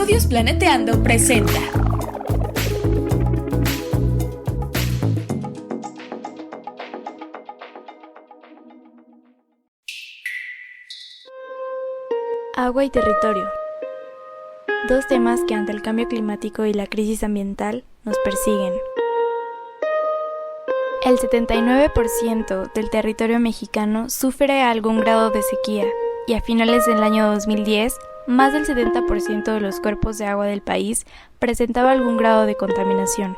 Estudios Planeteando presenta. Agua y territorio. Dos temas que ante el cambio climático y la crisis ambiental nos persiguen. El 79% del territorio mexicano sufre algún grado de sequía y a finales del año 2010, más del 70% de los cuerpos de agua del país presentaba algún grado de contaminación.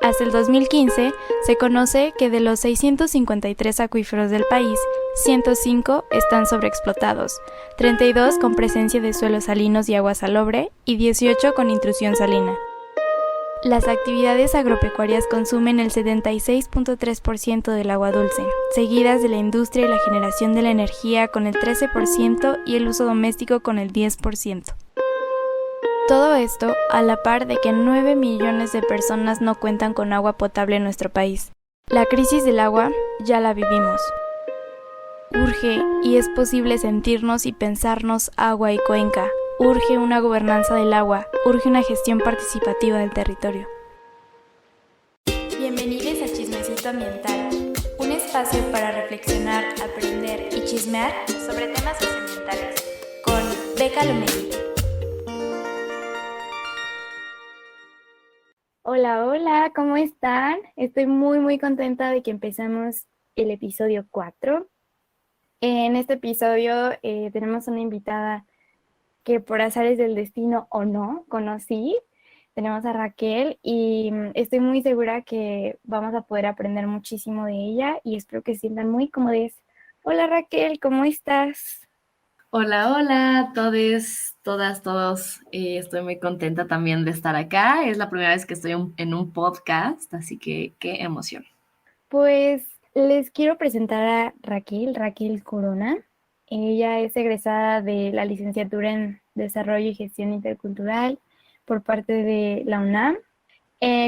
Hasta el 2015 se conoce que de los 653 acuíferos del país, 105 están sobreexplotados, 32 con presencia de suelos salinos y agua salobre y 18 con intrusión salina. Las actividades agropecuarias consumen el 76.3% del agua dulce, seguidas de la industria y la generación de la energía con el 13% y el uso doméstico con el 10%. Todo esto a la par de que 9 millones de personas no cuentan con agua potable en nuestro país. La crisis del agua ya la vivimos. Urge y es posible sentirnos y pensarnos agua y cuenca. Urge una gobernanza del agua, urge una gestión participativa del territorio. Bienvenidos a Chismecito Ambiental, un espacio para reflexionar, aprender y chismear sobre temas socioambientales, con Beca Lomeli. Hola, hola, ¿cómo están? Estoy muy contenta de que empezamos el episodio 4. En este episodio tenemos una invitada que por azares del destino o no conocí. Tenemos a Raquel y estoy muy segura que vamos a poder aprender muchísimo de ella y espero que se sientan muy cómodos. Hola Raquel, ¿cómo estás? Hola, todos. Estoy muy contenta también de estar acá. Es la primera vez que estoy en un podcast, así que qué emoción. Pues les quiero presentar a Raquel Corona. Ella es egresada de la licenciatura en Desarrollo y Gestión Intercultural por parte de la UNAM.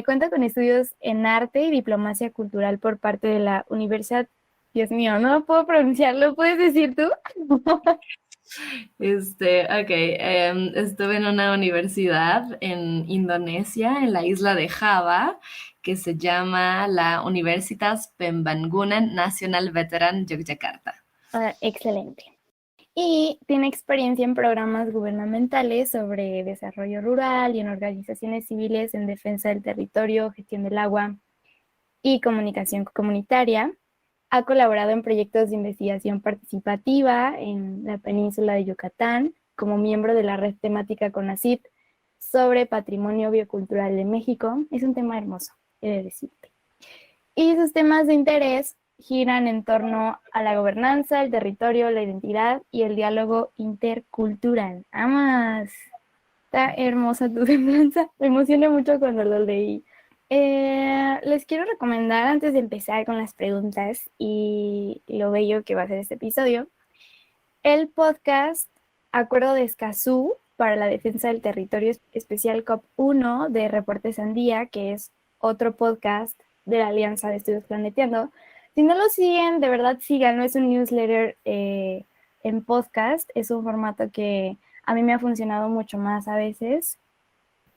Cuenta con estudios en Arte y Diplomacia Cultural por parte de la Universidad. Dios mío, no puedo pronunciarlo, ¿puedes decir tú? Estuve en una universidad en Indonesia, en la isla de Java, que se llama la Universitas Pembangunan Nasional Veteran Yogyakarta. Excelente. Y tiene experiencia en programas gubernamentales sobre desarrollo rural y en organizaciones civiles en defensa del territorio, gestión del agua y comunicación comunitaria. Ha colaborado en proyectos de investigación participativa en la península de Yucatán como miembro de la red temática CONACYT sobre patrimonio biocultural de México. Es un tema hermoso, he de decirte. Y sus temas de interés giran en torno a la gobernanza, el territorio, la identidad y el diálogo intercultural. ¡Amas! Está hermosa tu semblanza. Me emocioné mucho cuando lo leí. Les quiero recomendar, antes de empezar con las preguntas y lo bello que va a ser este episodio, el podcast Acuerdo de Escazú para la Defensa del Territorio Especial COP1 de Reportes Andía, que es otro podcast de la Alianza de Estudios Planeteando. Si no lo siguen, de verdad síganlo. Es un newsletter en podcast. Es un formato que a mí me ha funcionado mucho más a veces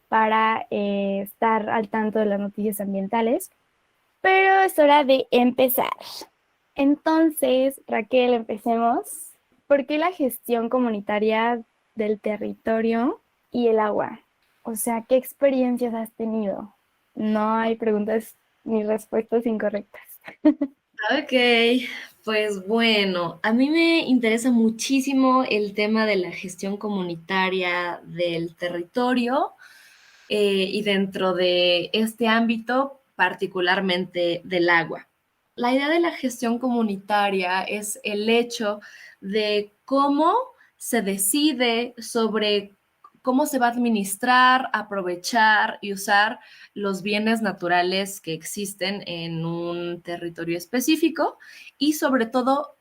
para estar al tanto de las noticias ambientales. Pero es hora de empezar. Entonces, Raquel, empecemos. ¿Por qué la gestión comunitaria del territorio y el agua? O sea, ¿qué experiencias has tenido? No hay preguntas ni respuestas incorrectas. Ok, pues bueno, a mí me interesa muchísimo el tema de la gestión comunitaria del territorio y dentro de este ámbito, particularmente del agua. La idea de la gestión comunitaria es el hecho de cómo se decide sobre cómo se va a administrar, aprovechar y usar los bienes naturales que existen en un territorio específico y sobre todo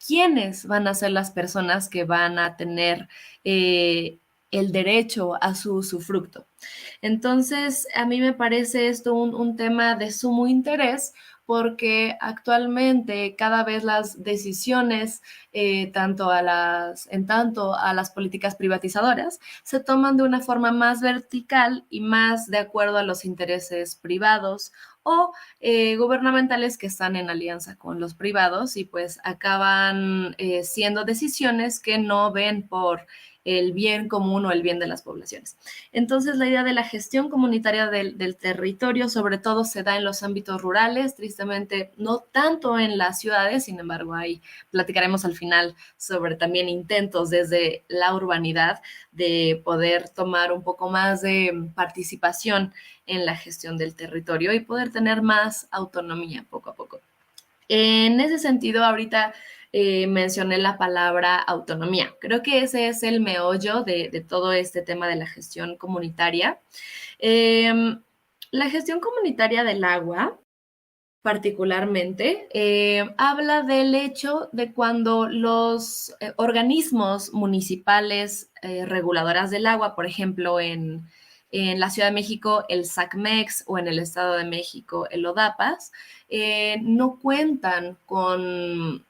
quiénes van a ser las personas que van a tener el derecho a su usufructo. Entonces, a mí me parece esto un tema de sumo interés porque actualmente cada vez las decisiones, tanto a las políticas privatizadoras, se toman de una forma más vertical y más de acuerdo a los intereses privados o gubernamentales que están en alianza con los privados y pues acaban siendo decisiones que no ven por el bien común o el bien de las poblaciones. Entonces, la idea de la gestión comunitaria del territorio, sobre todo, se da en los ámbitos rurales, tristemente no tanto en las ciudades, sin embargo, ahí platicaremos al final sobre también intentos desde la urbanidad de poder tomar un poco más de participación en la gestión del territorio y poder tener más autonomía poco a poco. En ese sentido, ahorita mencioné la palabra autonomía. Creo que ese es el meollo de todo este tema de la gestión comunitaria. La gestión comunitaria del agua, particularmente, habla del hecho de cuando los organismos municipales reguladoras del agua, por ejemplo, en la Ciudad de México el SACMEX o en el Estado de México el ODAPAS, no cuentan con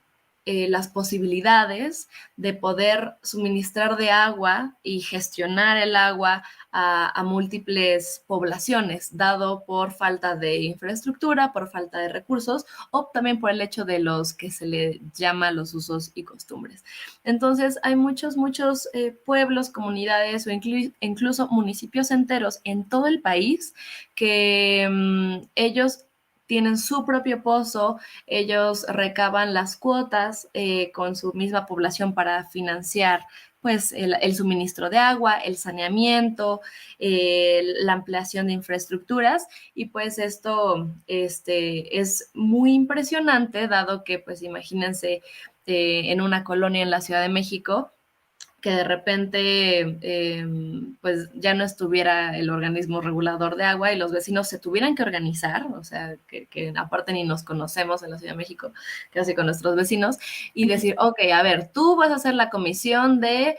las posibilidades de poder suministrar de agua y gestionar el agua a múltiples poblaciones, dado por falta de infraestructura, por falta de recursos o también por el hecho de los que se le llama los usos y costumbres. Entonces, hay muchos pueblos, comunidades o incluso municipios enteros en todo el país que ellos tienen su propio pozo, ellos recaban las cuotas con su misma población para financiar pues el suministro de agua, el saneamiento, la ampliación de infraestructuras y pues esto es muy impresionante dado que pues imagínense en una colonia en la Ciudad de México que de repente pues ya no estuviera el organismo regulador de agua y los vecinos se tuvieran que organizar, o sea, que aparte ni nos conocemos en la Ciudad de México, casi con nuestros vecinos, y decir, ok, a ver, tú vas a hacer la comisión de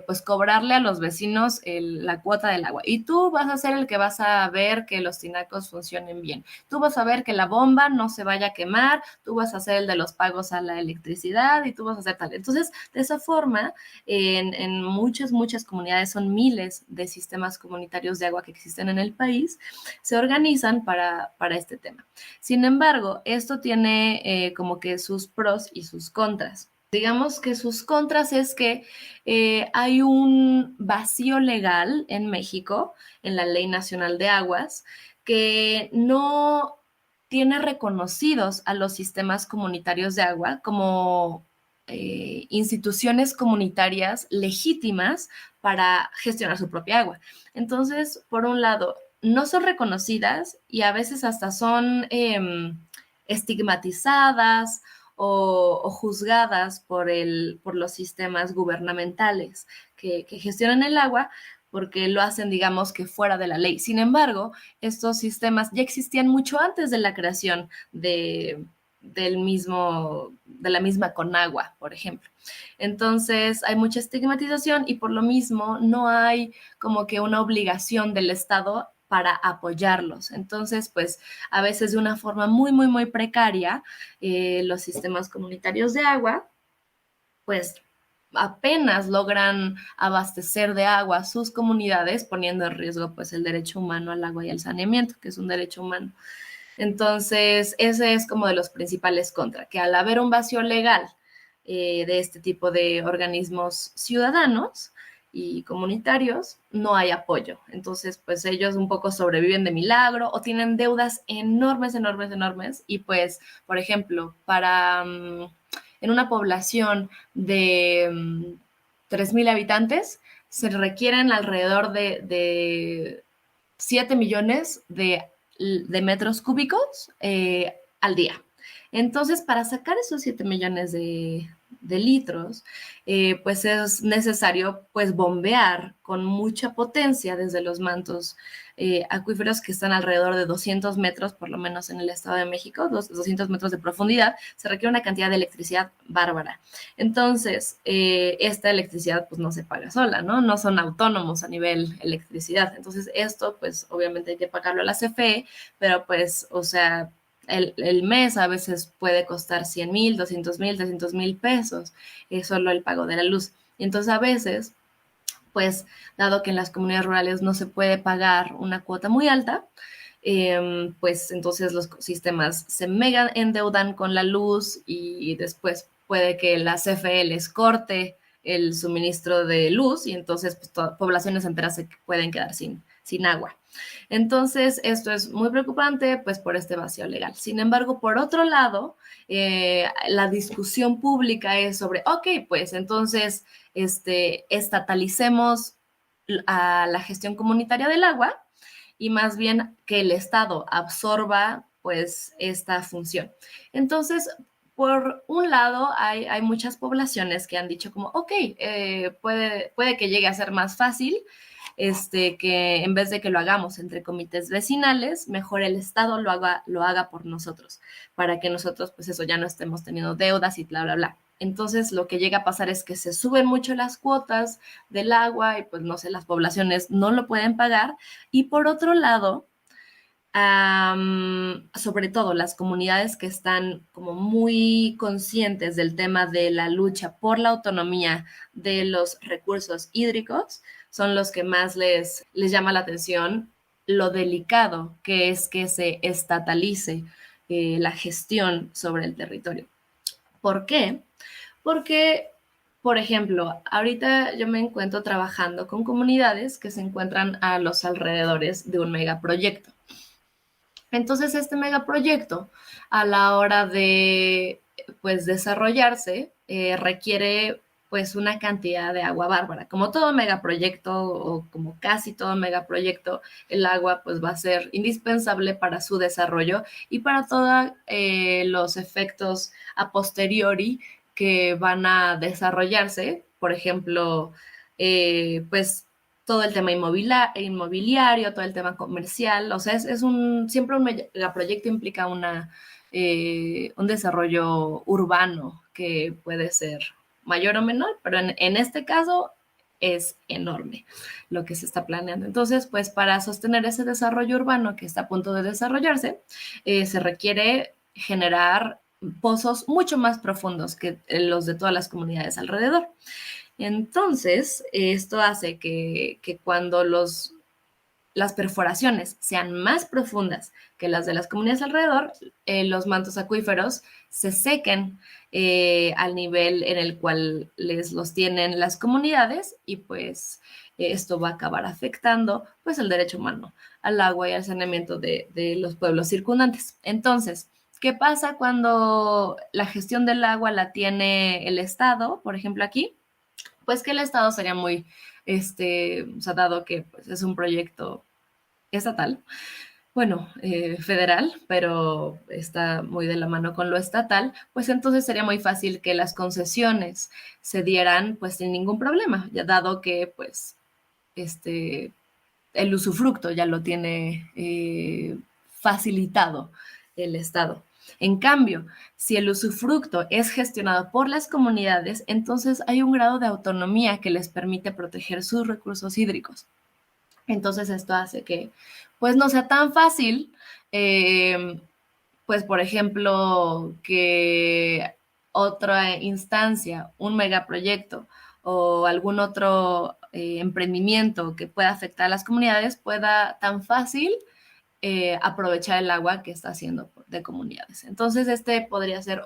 pues cobrarle a los vecinos la cuota del agua y tú vas a ser el que vas a ver que los tinacos funcionen bien, tú vas a ver que la bomba no se vaya a quemar, tú vas a ser el de los pagos a la electricidad y tú vas a hacer tal. Entonces, de esa forma, en muchas comunidades, son miles de sistemas comunitarios de agua que existen en el país, se organizan para este tema. Sin embargo, esto tiene como que sus pros y sus contras. Digamos que sus contras es que hay un vacío legal en México, en la Ley Nacional de Aguas, que no tiene reconocidos a los sistemas comunitarios de agua como instituciones comunitarias legítimas para gestionar su propia agua. Entonces, por un lado, no son reconocidas y a veces hasta son estigmatizadas o juzgadas por los sistemas gubernamentales que gestionan el agua porque lo hacen, digamos, que fuera de la ley. Sin embargo, estos sistemas ya existían mucho antes de la creación de la misma Conagua, por ejemplo. Entonces, hay mucha estigmatización y por lo mismo no hay como que una obligación del Estado para apoyarlos. Entonces, pues a veces de una forma muy precaria, los sistemas comunitarios de agua, pues apenas logran abastecer de agua a sus comunidades, poniendo en riesgo pues el derecho humano al agua y al saneamiento, que es un derecho humano. Entonces, ese es como de los principales contra, que al haber un vacío legal de este tipo de organismos ciudadanos y comunitarios, no hay apoyo. Entonces, pues ellos un poco sobreviven de milagro o tienen deudas enormes y pues, por ejemplo, en una población de 3,000 habitantes, se requieren alrededor de 7 millones de metros cúbicos al día. Entonces, para sacar esos 7 millones de litros, pues es necesario pues bombear con mucha potencia desde los mantos acuíferos que están alrededor de 200 metros, por lo menos en el Estado de México, 200 metros de profundidad, se requiere una cantidad de electricidad bárbara. Entonces, esta electricidad pues no se paga sola, ¿no? No son autónomos a nivel electricidad. Entonces, esto pues obviamente hay que pagarlo a la CFE, pero pues, o sea, el mes a veces puede costar 100,000, 200,000, 300,000 pesos, es solo el pago de la luz. Y entonces a veces, pues dado que en las comunidades rurales no se puede pagar una cuota muy alta, pues entonces los sistemas se mega endeudan con la luz y después puede que la CFE les corte el suministro de luz y entonces pues, poblaciones enteras se pueden quedar sin agua. Entonces, esto es muy preocupante, pues por este vacío legal. Sin embargo, por otro lado, la discusión pública es sobre, ok, pues entonces, estatalicemos a la gestión comunitaria del agua y más bien que el Estado absorba pues esta función. Entonces, por un lado, hay muchas poblaciones que han dicho como, ok, puede que llegue a ser más fácil que en vez de que lo hagamos entre comités vecinales, mejor el Estado lo haga por nosotros, para que nosotros, pues eso, ya no estemos teniendo deudas y bla, bla, bla. Entonces, lo que llega a pasar es que se suben mucho las cuotas del agua y pues no sé, las poblaciones no lo pueden pagar. Y por otro lado, sobre todo las comunidades que están como muy conscientes del tema de la lucha por la autonomía de los recursos hídricos, son los que más les llama la atención lo delicado que es que se estatalice la gestión sobre el territorio. ¿Por qué? Porque, por ejemplo, ahorita yo me encuentro trabajando con comunidades que se encuentran a los alrededores de un megaproyecto. Entonces, este megaproyecto, a la hora de pues desarrollarse, requiere pues una cantidad de agua bárbara. Como todo megaproyecto o como casi todo megaproyecto, el agua pues va a ser indispensable para su desarrollo y para todos los efectos a posteriori que van a desarrollarse. Por ejemplo, pues todo el tema inmobiliario, todo el tema comercial, o sea, siempre un megaproyecto implica un desarrollo urbano que puede ser mayor o menor, pero en este caso es enorme lo que se está planeando. Entonces, pues para sostener ese desarrollo urbano que está a punto de desarrollarse, se requiere generar pozos mucho más profundos que los de todas las comunidades alrededor. Entonces, esto hace que cuando las perforaciones sean más profundas que las de las comunidades alrededor, los mantos acuíferos se sequen al nivel en el cual los tienen las comunidades y pues esto va a acabar afectando pues el derecho humano al agua y al saneamiento de los pueblos circundantes. Entonces, ¿qué pasa cuando la gestión del agua la tiene el Estado, por ejemplo aquí? Pues que el Estado sería muy, o sea, dado que pues, es un proyecto estatal, bueno, federal, pero está muy de la mano con lo estatal, pues entonces sería muy fácil que las concesiones se dieran pues sin ningún problema, ya dado que pues el usufructo ya lo tiene facilitado el Estado. En cambio, si el usufructo es gestionado por las comunidades, entonces hay un grado de autonomía que les permite proteger sus recursos hídricos. Entonces esto hace que pues no sea tan fácil, pues por ejemplo, que otra instancia, un megaproyecto o algún otro emprendimiento que pueda afectar a las comunidades pueda tan fácil aprovechar el agua que está haciendo de comunidades. Entonces, podría ser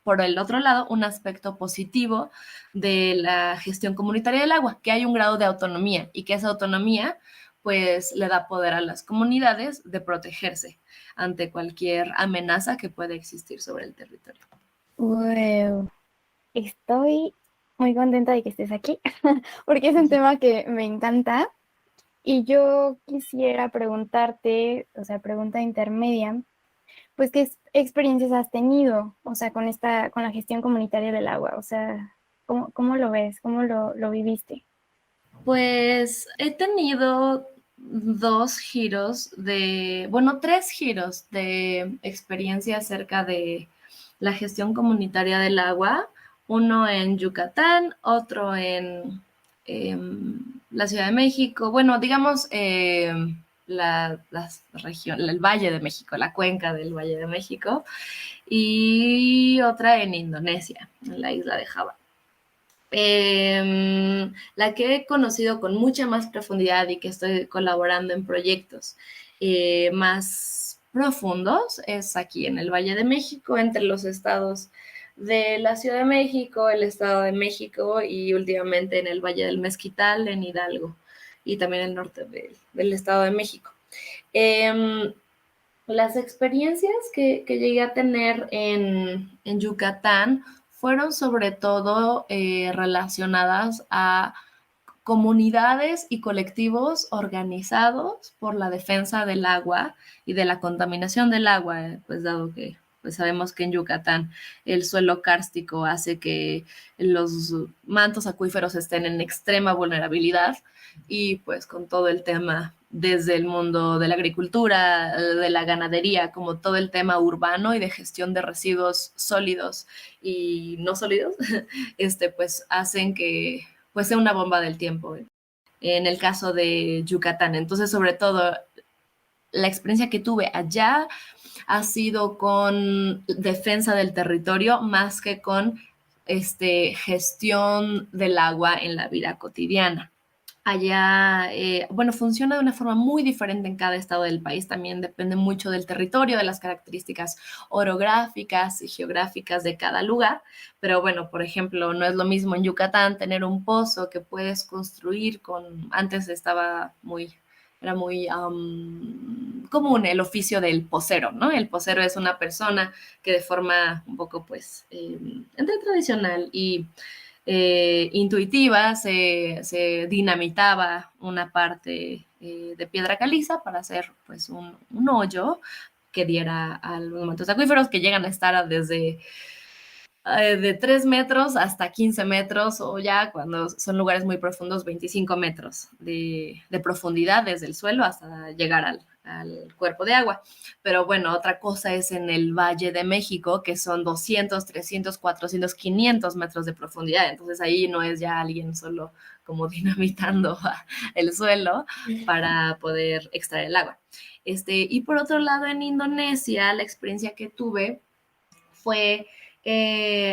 por el otro lado, un aspecto positivo de la gestión comunitaria del agua, que hay un grado de autonomía y que esa autonomía pues le da poder a las comunidades de protegerse ante cualquier amenaza que pueda existir sobre el territorio. Wow. Estoy muy contenta de que estés aquí, porque es un tema que me encanta. Y yo quisiera preguntarte, o sea, pregunta intermedia, pues, ¿qué experiencias has tenido, o sea, con la gestión comunitaria del agua? O sea, ¿cómo lo ves? ¿Cómo lo viviste? Pues he tenido tres giros de experiencia acerca de la gestión comunitaria del agua, uno en Yucatán, otro en la Ciudad de México, bueno, digamos el Valle de México, la cuenca del Valle de México, y otra en Indonesia, en la isla de Java. La que he conocido con mucha más profundidad y que estoy colaborando en proyectos más profundos es aquí en el Valle de México, entre los estados de la Ciudad de México, el Estado de México y últimamente en el Valle del Mezquital, en Hidalgo, y también el norte del Estado de México. Las experiencias que llegué a tener en Yucatán fueron sobre todo relacionadas a comunidades y colectivos organizados por la defensa del agua y de la contaminación del agua, pues dado que pues sabemos que en Yucatán el suelo kárstico hace que los mantos acuíferos estén en extrema vulnerabilidad y pues con todo el tema desde el mundo de la agricultura, de la ganadería, como todo el tema urbano y de gestión de residuos sólidos y no sólidos, pues hacen que pues sea una bomba del tiempo en el caso de Yucatán. Entonces, sobre todo, la experiencia que tuve allá ha sido con defensa del territorio más que con gestión del agua en la vida cotidiana. Allá, bueno, funciona de una forma muy diferente en cada estado del país, también depende mucho del territorio, de las características orográficas y geográficas de cada lugar, pero bueno, por ejemplo, no es lo mismo en Yucatán tener un pozo que puedes construir antes era muy común el oficio del pocero, ¿no? El pocero es una persona que de forma un poco, pues, entre tradicional y intuitiva se dinamitaba una parte de piedra caliza para hacer pues un hoyo que diera a los mantos acuíferos que llegan a estar desde de 3 metros hasta 15 metros o ya cuando son lugares muy profundos 25 metros de profundidad desde el suelo hasta llegar al cuerpo de agua. Pero bueno, otra cosa es en el Valle de México, que son 200, 300, 400, 500 metros de profundidad. Entonces ahí no es ya alguien solo como dinamitando el suelo para poder extraer el agua. Y por otro lado, en Indonesia, la experiencia que tuve fue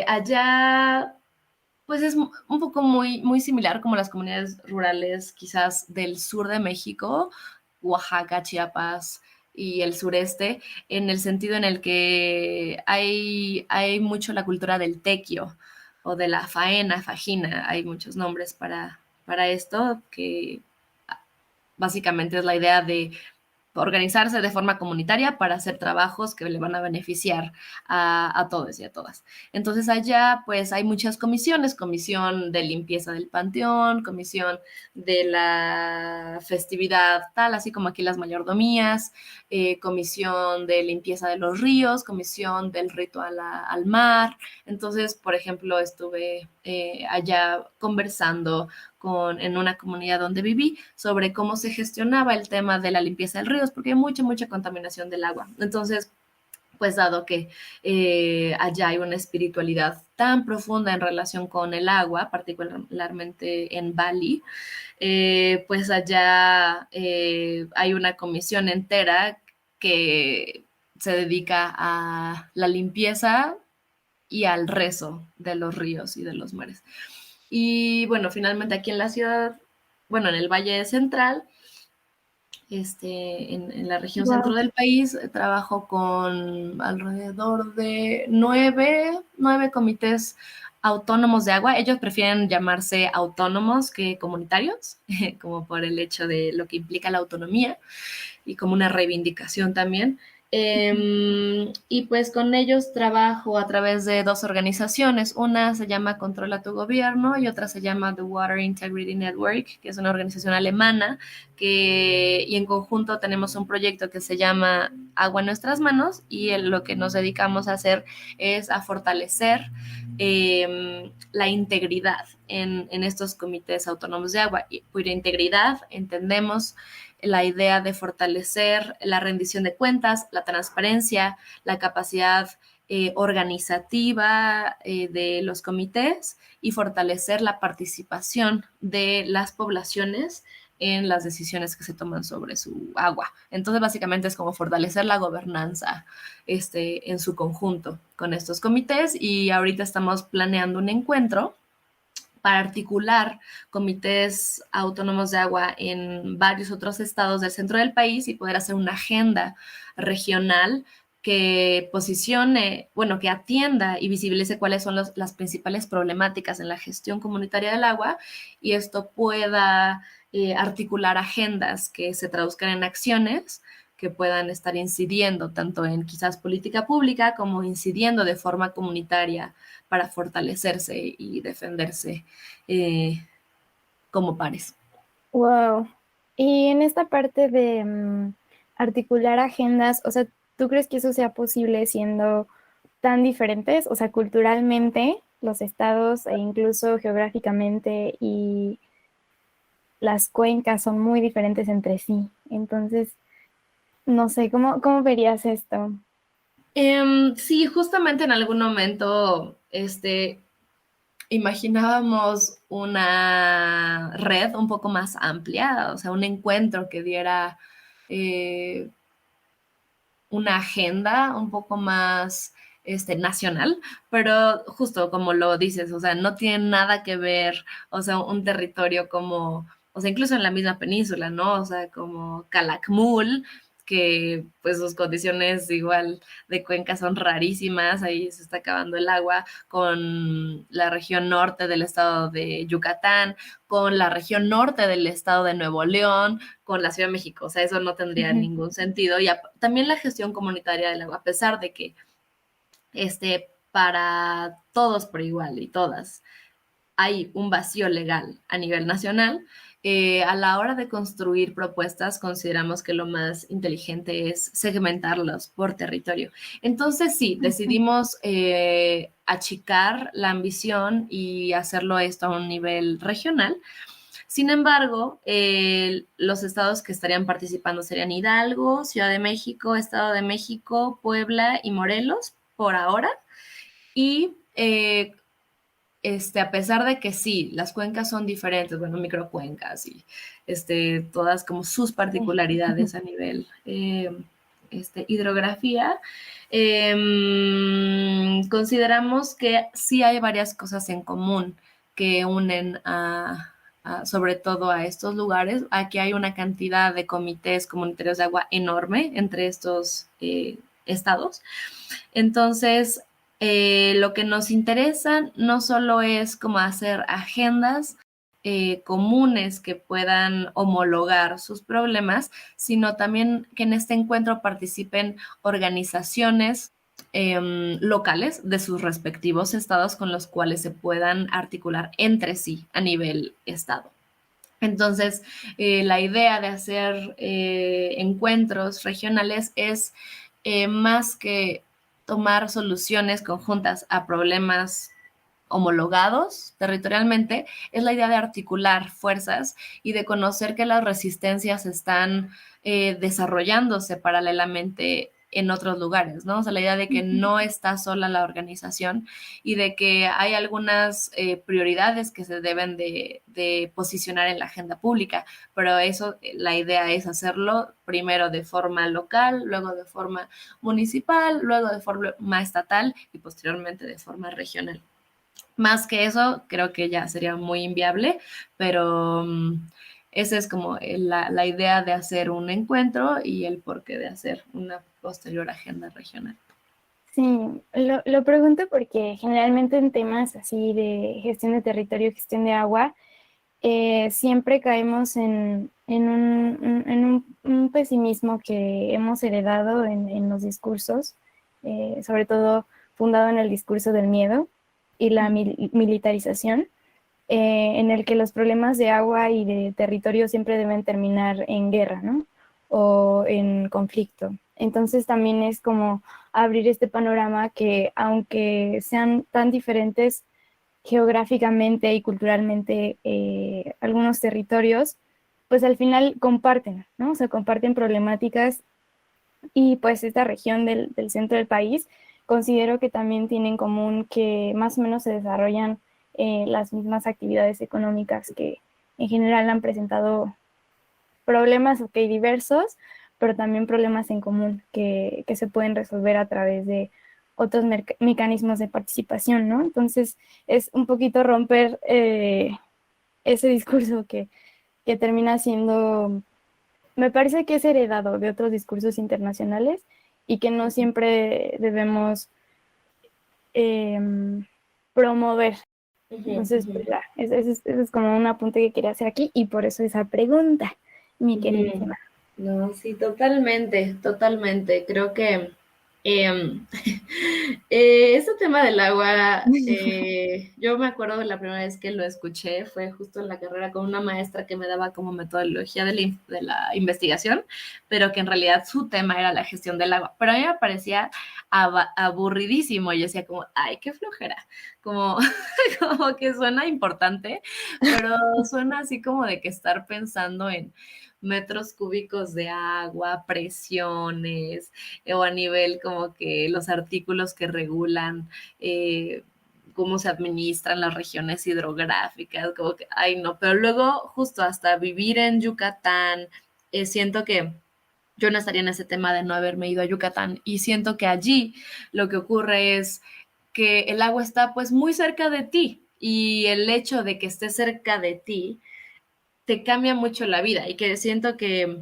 allá pues es un poco muy, muy similar como las comunidades rurales quizás del sur de México, Oaxaca, Chiapas y el sureste, en el sentido en el que hay mucho la cultura del tequio o de la fajina, hay muchos nombres para esto, que básicamente es la idea de organizarse de forma comunitaria para hacer trabajos que le van a beneficiar a todos y a todas. Entonces allá pues hay muchas comisiones, comisión de limpieza del panteón, comisión de la festividad tal, así como aquí las mayordomías, comisión de limpieza de los ríos, comisión del ritual al mar. Entonces, por ejemplo, estuve allá conversando en una comunidad donde viví sobre cómo se gestionaba el tema de la limpieza del río, porque hay mucha contaminación del agua. Entonces, pues dado que allá hay una espiritualidad tan profunda en relación con el agua, particularmente en Bali, pues allá hay una comisión entera que se dedica a la limpieza y al rezo de los ríos y de los mares. Y bueno, finalmente aquí en la ciudad, bueno, en el Valle Central, en la región centro del país, trabajo con alrededor de nueve comités autónomos de agua. Ellos prefieren llamarse autónomos que comunitarios, como por el hecho de lo que implica la autonomía y como una reivindicación también. Y pues con ellos trabajo a través de dos organizaciones. Una se llama Controla tu Gobierno y otra se llama The Water Integrity Network, que es una organización alemana y en conjunto tenemos un proyecto que se llama Agua en nuestras manos y lo que nos dedicamos a hacer es a fortalecer la integridad en estos comités autónomos de agua. Y por integridad entendemos la idea de fortalecer la rendición de cuentas, la transparencia, la capacidad organizativa de los comités y fortalecer la participación de las poblaciones en las decisiones que se toman sobre su agua. Entonces, básicamente es como fortalecer la gobernanza en su conjunto con estos comités, y ahorita estamos planeando un encuentro para articular comités autónomos de agua en varios otros estados del centro del país y poder hacer una agenda regional que posicione, bueno, que atienda y visibilice cuáles son las principales problemáticas en la gestión comunitaria del agua, y esto pueda articular agendas que se traduzcan en acciones que puedan estar incidiendo tanto en quizás política pública como incidiendo de forma comunitaria para fortalecerse y defenderse eh, como pares. Wow. Y en esta parte de articular agendas, o sea, ¿tú crees que eso sea posible siendo tan diferentes? O sea, culturalmente, los estados e incluso geográficamente y las cuencas son muy diferentes entre sí. Entonces, no sé, ¿cómo verías esto? Sí, justamente en algún momento imaginábamos una red un poco más amplia, o sea, un encuentro que diera eh, una agenda un poco más nacional, pero justo como lo dices, o sea, no tiene nada que ver, o sea, un territorio como, o sea, incluso en la misma península, ¿no? O sea, como Calakmul, que pues sus condiciones igual de cuenca son rarísimas, ahí se está acabando el agua, con la región norte del estado de Yucatán, con la región norte del estado de Nuevo León, con la Ciudad de México. O sea, eso no tendría Ujú. ningún sentido. Y también la gestión comunitaria del agua, a pesar de que para todos por igual y todas hay un vacío legal a nivel nacional, a la hora de construir propuestas consideramos que lo más inteligente es segmentarlos por territorio. Entonces sí, Ujú. decidimos achicar la ambición y hacerlo esto a un nivel regional. Sin embargo, los estados que estarían participando serían Hidalgo, Ciudad de México, Estado de México, Puebla y Morelos por ahora. Y a pesar de que sí, las cuencas son diferentes, bueno, microcuencas y todas como sus Sí. particularidades a nivel hidrografía, consideramos que sí hay varias cosas en común que unen sobre todo a estos lugares. Aquí hay una cantidad de comités comunitarios de agua enorme entre estos estados. Entonces, lo que nos interesa no solo es como hacer agendas comunes que puedan homologar sus problemas, sino también que en este encuentro participen organizaciones locales de sus respectivos estados con los cuales se puedan articular entre sí a nivel estado. Entonces, la idea de hacer encuentros regionales es más que tomar soluciones conjuntas a problemas homologados territorialmente, es la idea de articular fuerzas y de conocer que las resistencias están desarrollándose paralelamente en otros lugares, ¿no? O sea, la idea de que Ujú. no está sola la organización y de que hay algunas prioridades que se deben de posicionar en la agenda pública, pero eso, la idea es hacerlo primero de forma local, luego de forma municipal, luego de forma estatal y posteriormente de forma regional. Más que eso, creo que ya sería muy inviable, pero esa es como la idea de hacer un encuentro y el porqué de hacer una posterior agenda regional. Sí, lo pregunto porque generalmente en temas así de gestión de territorio, gestión de agua, siempre caemos en un pesimismo que hemos heredado en los discursos, sobre todo fundado en el discurso del miedo y la militarización, en el que los problemas de agua y de territorio siempre deben terminar en guerra, ¿no? O en conflicto. Entonces también es como abrir este panorama que, aunque sean tan diferentes geográficamente y culturalmente algunos territorios, pues al final comparten, ¿no? O sea, comparten problemáticas, y pues esta región del centro del país considero que también tiene en común que más o menos se desarrollan las mismas actividades económicas que en general han presentado problemas, ok, diversos, pero también problemas en común que se pueden resolver a través de otros mecanismos de participación, ¿no? Entonces, es un poquito romper ese discurso que termina siendo, me parece que es heredado de otros discursos internacionales y que no siempre debemos promover. Entonces, pues ya, ese es como un apunte que quería hacer aquí y por eso esa pregunta, mi queridísima. No, sí, totalmente, totalmente. Creo que em, este tema del agua, yo me acuerdo de la primera vez que lo escuché, fue justo en la carrera con una maestra que me daba como metodología de la investigación, pero que en realidad su tema era la gestión del agua. Pero a mí me parecía aburridísimo. Yo decía como, ay, qué flojera, como, como que suena importante, pero suena así como de que estar pensando en metros cúbicos de agua, presiones, o a nivel como que los artículos que regulan cómo se administran las regiones hidrográficas, como que, ay no, pero luego justo hasta vivir en Yucatán, siento que yo no estaría en ese tema de no haberme ido a Yucatán y siento que allí lo que ocurre es que el agua está pues muy cerca de ti y el hecho de que esté cerca de ti te cambia mucho la vida y que siento que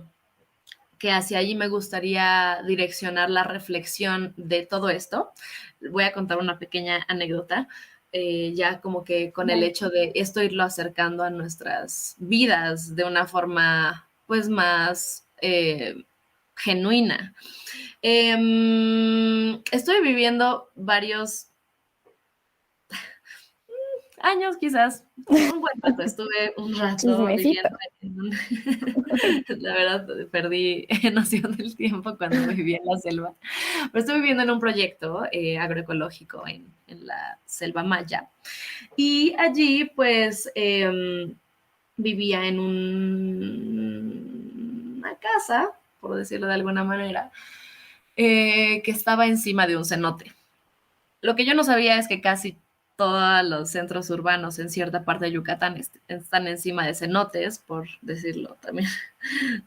hacia allí me gustaría direccionar la reflexión de todo esto. Voy a contar una pequeña anécdota, ya como que con el hecho de esto irlo acercando a nuestras vidas de una forma pues más genuina. Estoy viviendo varios años quizás, un buen rato, estuve un rato Chismecito. viviendo en un... La verdad, perdí noción del tiempo cuando vivía en la selva, pero estuve viviendo en un proyecto agroecológico en la selva maya y allí pues vivía en una casa, por decirlo de alguna manera, que estaba encima de un cenote. Lo que yo no sabía es que casi todos los centros urbanos en cierta parte de Yucatán están encima de cenotes, por decirlo también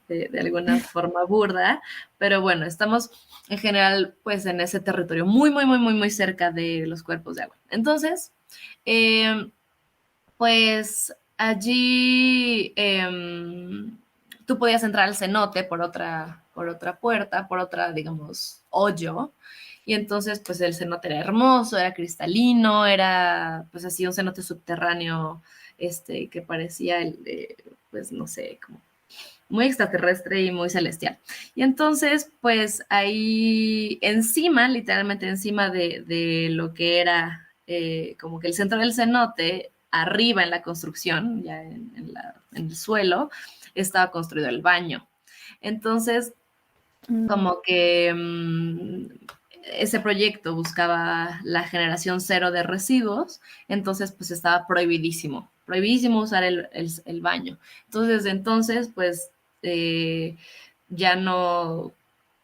de alguna forma burda, pero bueno, estamos en general pues en ese territorio muy, muy, muy, muy, muy cerca de los cuerpos de agua. Entonces, pues allí tú podías entrar al cenote por otra puerta, por otra, digamos, hoyo, y entonces, pues el cenote era hermoso, era cristalino, era, pues así, un cenote subterráneo, que parecía, pues no sé, como muy extraterrestre y muy celestial. Y entonces, pues ahí encima, literalmente encima de lo que era como que el centro del cenote, arriba en la construcción, ya en el suelo, estaba construido el baño. Entonces, como que ese proyecto buscaba la generación cero de residuos, entonces pues estaba prohibidísimo usar el baño. Entonces, desde entonces, pues ya no,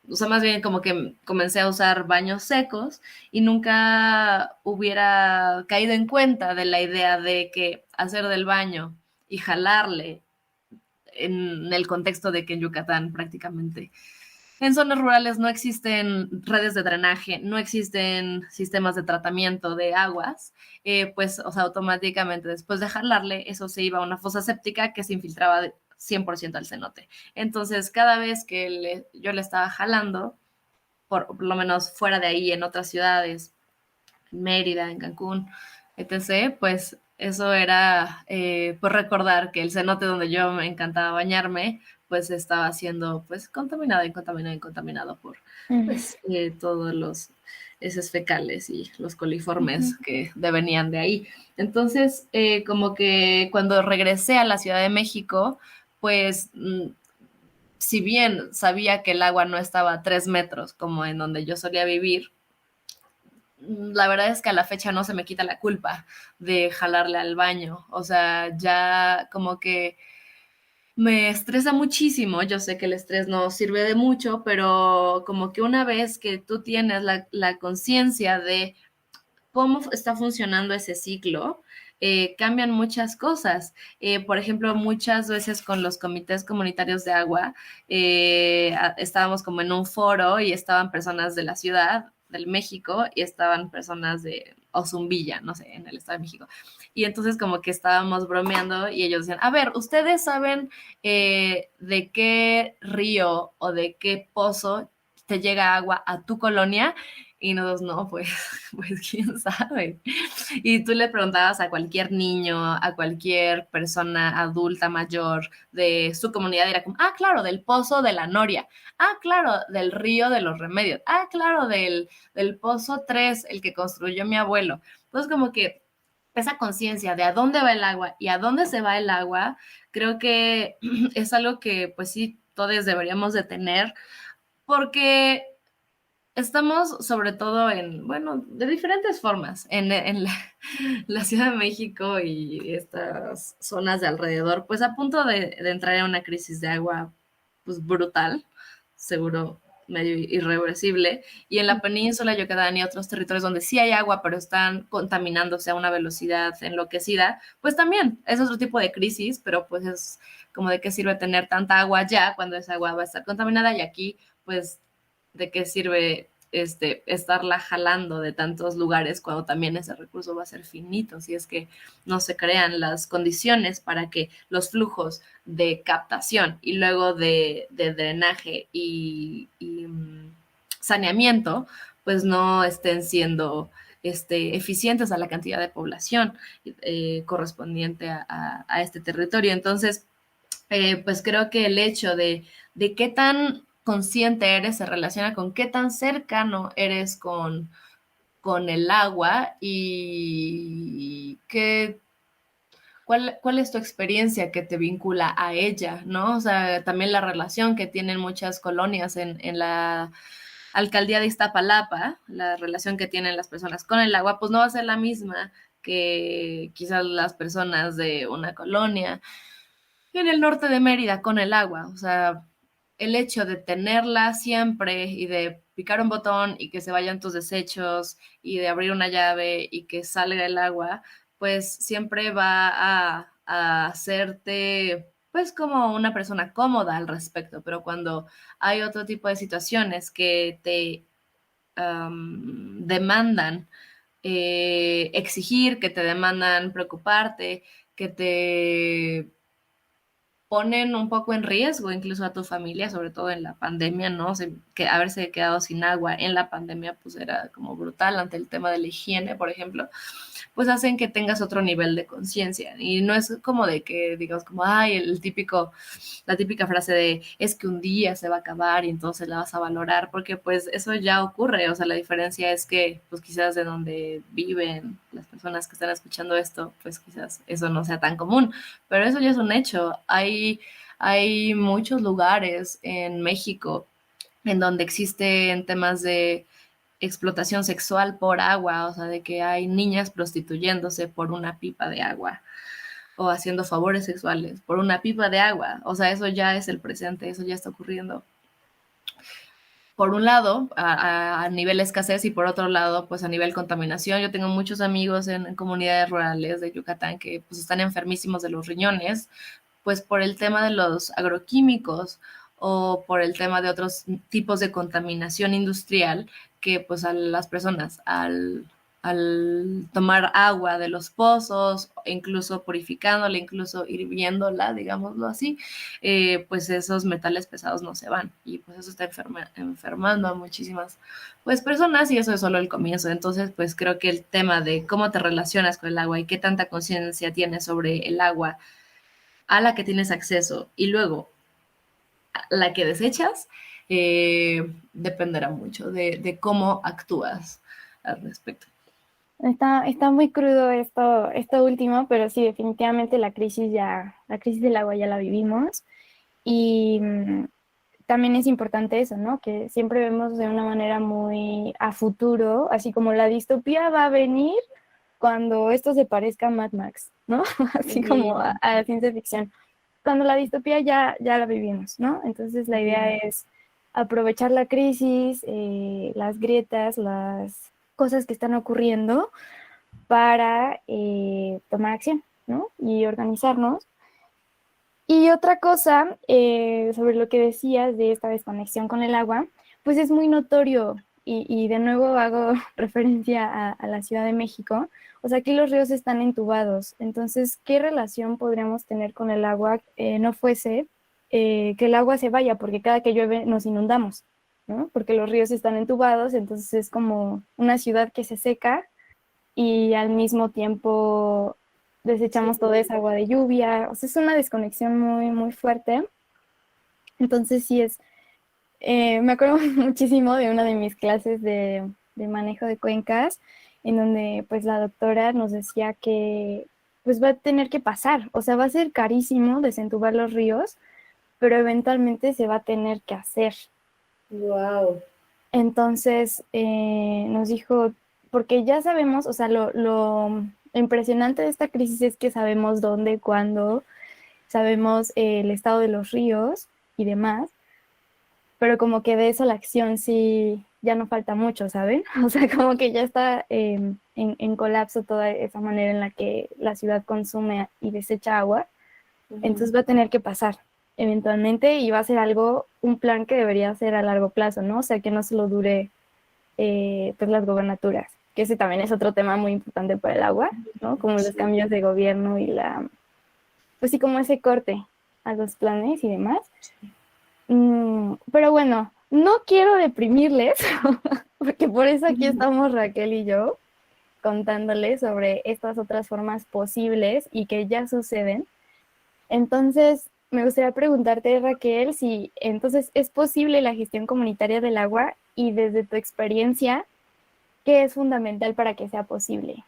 o sea, más bien como que comencé a usar baños secos y nunca hubiera caído en cuenta de la idea de que hacer del baño y jalarle en el contexto de que en Yucatán prácticamente en zonas rurales no existen redes de drenaje, no existen sistemas de tratamiento de aguas, pues, o sea, automáticamente después de jalarle, eso se iba a una fosa séptica que se infiltraba 100% al cenote. Entonces, cada vez que yo le estaba jalando, por lo menos fuera de ahí, en otras ciudades, en Mérida, en Cancún, etc., pues eso era pues recordar que el cenote donde yo me encantaba bañarme, pues estaba siendo pues contaminado por pues todos los heces fecales y los coliformes que devenían de ahí. Entonces, como que cuando regresé a la Ciudad de México, pues si bien sabía que el agua no estaba a 3 metros como en donde yo solía vivir, la verdad es que a la fecha no se me quita la culpa de jalarle al baño. O sea, ya como que me estresa muchísimo. Yo sé que el estrés no sirve de mucho, pero como que una vez que tú tienes la conciencia de cómo está funcionando ese ciclo, cambian muchas cosas. Por ejemplo, muchas veces con los comités comunitarios de agua, estábamos como en un foro y estaban personas de la ciudad, del México, y estaban personas de Ozumbilla, no sé, en el Estado de México. Y entonces como que estábamos bromeando y ellos decían, a ver, ¿ustedes saben de qué río o de qué pozo te llega agua a tu colonia? Y nosotros, no, pues, pues quién sabe. Y tú le preguntabas a cualquier niño, a cualquier persona adulta mayor de su comunidad, era como, ah, claro, del pozo de la Noria, ah, claro, del río de los Remedios, ah, claro, del pozo 3, el que construyó mi abuelo. Entonces, como que esa conciencia de a dónde va el agua y a dónde se va el agua, creo que es algo que, pues sí, todos deberíamos de tener, porque estamos sobre todo en, bueno, de diferentes formas, en la Ciudad de México y estas zonas de alrededor, pues a punto de entrar en una crisis de agua, pues brutal, seguro medio irreversible, y en la península, Yucatán y otros territorios donde sí hay agua, pero están contaminándose a una velocidad enloquecida, pues también es otro tipo de crisis, pero pues es como de qué sirve tener tanta agua allá cuando esa agua va a estar contaminada y aquí, pues de qué sirve estarla jalando de tantos lugares cuando también ese recurso va a ser finito, si es que no se crean las condiciones para que los flujos de captación y luego de drenaje y saneamiento, pues no estén siendo eficientes a la cantidad de población correspondiente a este territorio. Entonces, pues creo que el hecho de qué tan consciente eres se relaciona con qué tan cercano eres con el agua y cuál es tu experiencia que te vincula a ella, ¿no? O sea, también la relación que tienen muchas colonias en la alcaldía de Iztapalapa, la relación que tienen las personas con el agua, pues no va a ser la misma que quizás las personas de una colonia en el norte de Mérida con el agua. O sea, el hecho de tenerla siempre y de picar un botón y que se vayan tus desechos y de abrir una llave y que salga el agua, pues siempre va a hacerte pues como una persona cómoda al respecto, pero cuando hay otro tipo de situaciones que te demandan exigir, que te demandan preocuparte, que te ponen un poco en riesgo incluso a tu familia, sobre todo en la pandemia, ¿no? O sea, que haberse quedado sin agua en la pandemia, pues era como brutal ante el tema de la higiene, por ejemplo, pues hacen que tengas otro nivel de conciencia. Y no es como de que digas como, ay, la típica frase de es que un día se va a acabar y entonces la vas a valorar, porque pues eso ya ocurre. O sea, la diferencia es que pues quizás de donde viven las personas que están escuchando esto, pues quizás eso no sea tan común, pero eso ya es un hecho. Hay muchos lugares en México en donde existen temas de explotación sexual por agua, o sea, de que hay niñas prostituyéndose por una pipa de agua o haciendo favores sexuales por una pipa de agua. O sea, eso ya es el presente, eso ya está ocurriendo. Por un lado, a nivel escasez y por otro lado, pues a nivel contaminación. Yo tengo muchos amigos en comunidades rurales de Yucatán que pues están enfermísimos de los riñones, pues por el tema de los agroquímicos o por el tema de otros tipos de contaminación industrial que pues a las personas al tomar agua de los pozos, incluso purificándola, incluso hirviéndola, digámoslo así, pues esos metales pesados no se van y pues eso está enfermando a muchísimas pues personas y eso es solo el comienzo. Entonces pues creo que el tema de cómo te relacionas con el agua y qué tanta conciencia tienes sobre el agua a la que tienes acceso y luego a la que desechas, dependerá mucho de cómo actúas al respecto. Está muy crudo esto último, pero sí, definitivamente la crisis del agua ya la vivimos. Y también es importante eso, ¿no? Que siempre vemos de una manera muy a futuro, así como la distopía va a venir cuando esto se parezca a Mad Max, ¿no? Así como a la ciencia ficción. Cuando la distopía ya la vivimos, ¿no? Entonces la idea es aprovechar la crisis, las grietas, las cosas que están ocurriendo para tomar acción, ¿no? Y organizarnos. Y otra cosa sobre lo que decías de esta desconexión con el agua, pues es muy notorio y de nuevo hago referencia a la Ciudad de México. O sea, aquí los ríos están entubados. Entonces, ¿qué relación podríamos tener con el agua no fuese que el agua se vaya? Porque cada que llueve nos inundamos, ¿no? Porque los ríos están entubados, entonces es como una ciudad que se seca y al mismo tiempo desechamos toda esa agua de lluvia. O sea, es una desconexión muy, muy fuerte. Entonces sí es, me acuerdo muchísimo de una de mis clases de manejo de cuencas, en donde pues la doctora nos decía que pues va a tener que pasar, o sea, va a ser carísimo desentubar los ríos, pero eventualmente se va a tener que hacer. Wow. Entonces nos dijo, porque ya sabemos, o sea, lo impresionante de esta crisis es que sabemos dónde, cuándo, sabemos el estado de los ríos y demás, pero como que de eso a la acción sí ya no falta mucho, ¿saben? O sea, como que ya está en colapso toda esa manera en la que la ciudad consume y desecha agua, entonces va a tener que pasar eventualmente y va a ser algo, un plan que debería ser a largo plazo, ¿no? O sea, que no solo dure pues las gobernaturas, que ese también es otro tema muy importante para el agua, ¿no? Como los cambios de gobierno y pues sí, como ese corte a los planes y demás. Pero bueno, no quiero deprimirles, porque por eso aquí estamos Raquel y yo, contándoles sobre estas otras formas posibles y que ya suceden. Entonces, me gustaría preguntarte, Raquel, si entonces es posible la gestión comunitaria del agua y desde tu experiencia, ¿qué es fundamental para que sea posible?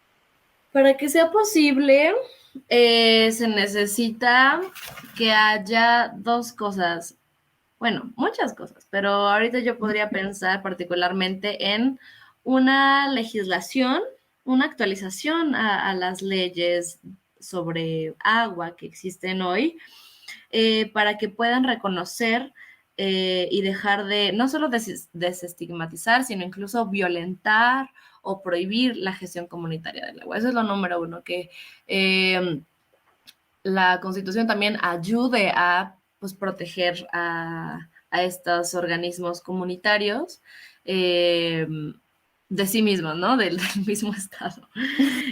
Para que sea posible, se necesita que haya dos cosas, bueno, muchas cosas, pero ahorita yo podría pensar particularmente en una legislación, una actualización a las leyes sobre agua que existen hoy, para que puedan reconocer y dejar de no solo desestigmatizar, sino incluso violentar o prohibir la gestión comunitaria del agua. Eso es lo número uno, que la Constitución también ayude a pues, proteger a estos organismos comunitarios de sí mismos, ¿no? Del mismo Estado.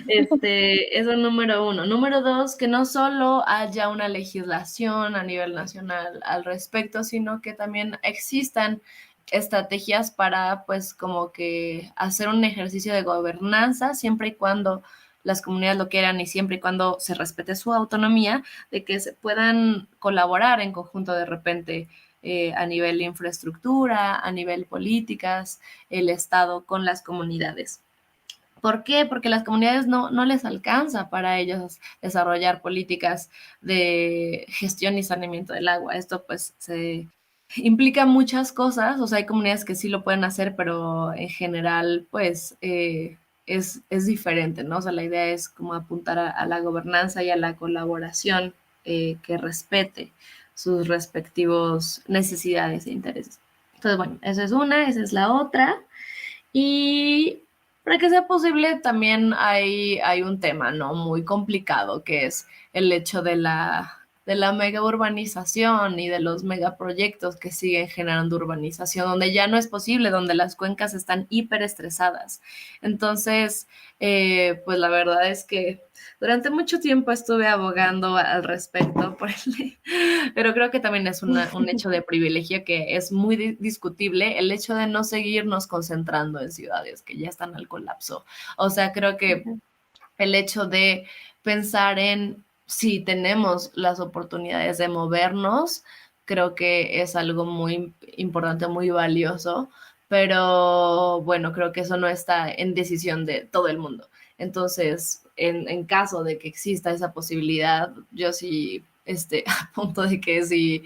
Eso número uno. Número dos, que no solo haya una legislación a nivel nacional al respecto, sino que también existan estrategias para, pues, como que hacer un ejercicio de gobernanza, siempre y cuando las comunidades lo quieran y siempre y cuando se respete su autonomía, de que se puedan colaborar en conjunto de repente a nivel de infraestructura, a nivel políticas, el Estado con las comunidades. ¿Por qué? Porque las comunidades no les alcanza para ellos desarrollar políticas de gestión y saneamiento del agua. Esto pues se implica muchas cosas, o sea, hay comunidades que sí lo pueden hacer, pero en general pues es diferente, ¿no? O sea, la idea es como apuntar a la gobernanza y a la colaboración que respete sus respectivos necesidades e intereses. Entonces, bueno, esa es una, esa es la otra. Y para que sea posible también hay un tema, ¿no? Muy complicado, que es el hecho de la mega urbanización y de los megaproyectos que siguen generando urbanización, donde ya no es posible, donde las cuencas están hiperestresadas. Entonces, pues la verdad es que durante mucho tiempo estuve abogando al respecto, pero creo que también es un hecho de privilegio que es muy discutible el hecho de no seguirnos concentrando en ciudades que ya están al colapso. O sea, creo que el hecho de pensar en si tenemos las oportunidades de movernos, creo que es algo muy importante, muy valioso, pero bueno, creo que eso no está en decisión de todo el mundo. Entonces, en caso de que exista esa posibilidad, yo sí a punto de que si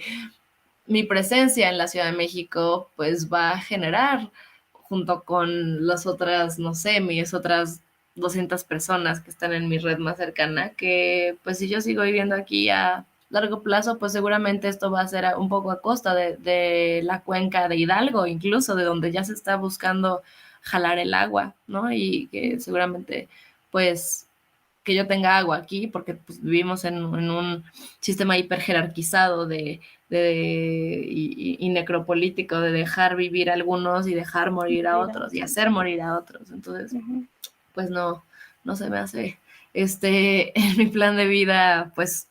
mi presencia en la Ciudad de México pues va a generar junto con las otras, no sé, mis otras 200 personas que están en mi red más cercana, que pues si yo sigo viviendo aquí a largo plazo, pues seguramente esto va a ser un poco a costa de la cuenca de Hidalgo, incluso de donde ya se está buscando jalar el agua, ¿no? Y que seguramente pues que yo tenga agua aquí, porque pues, vivimos en un sistema hiperjerarquizado y necropolítico de dejar vivir a algunos y dejar morir a otros y hacer morir a otros. Entonces, pues no se me hace en mi plan de vida, pues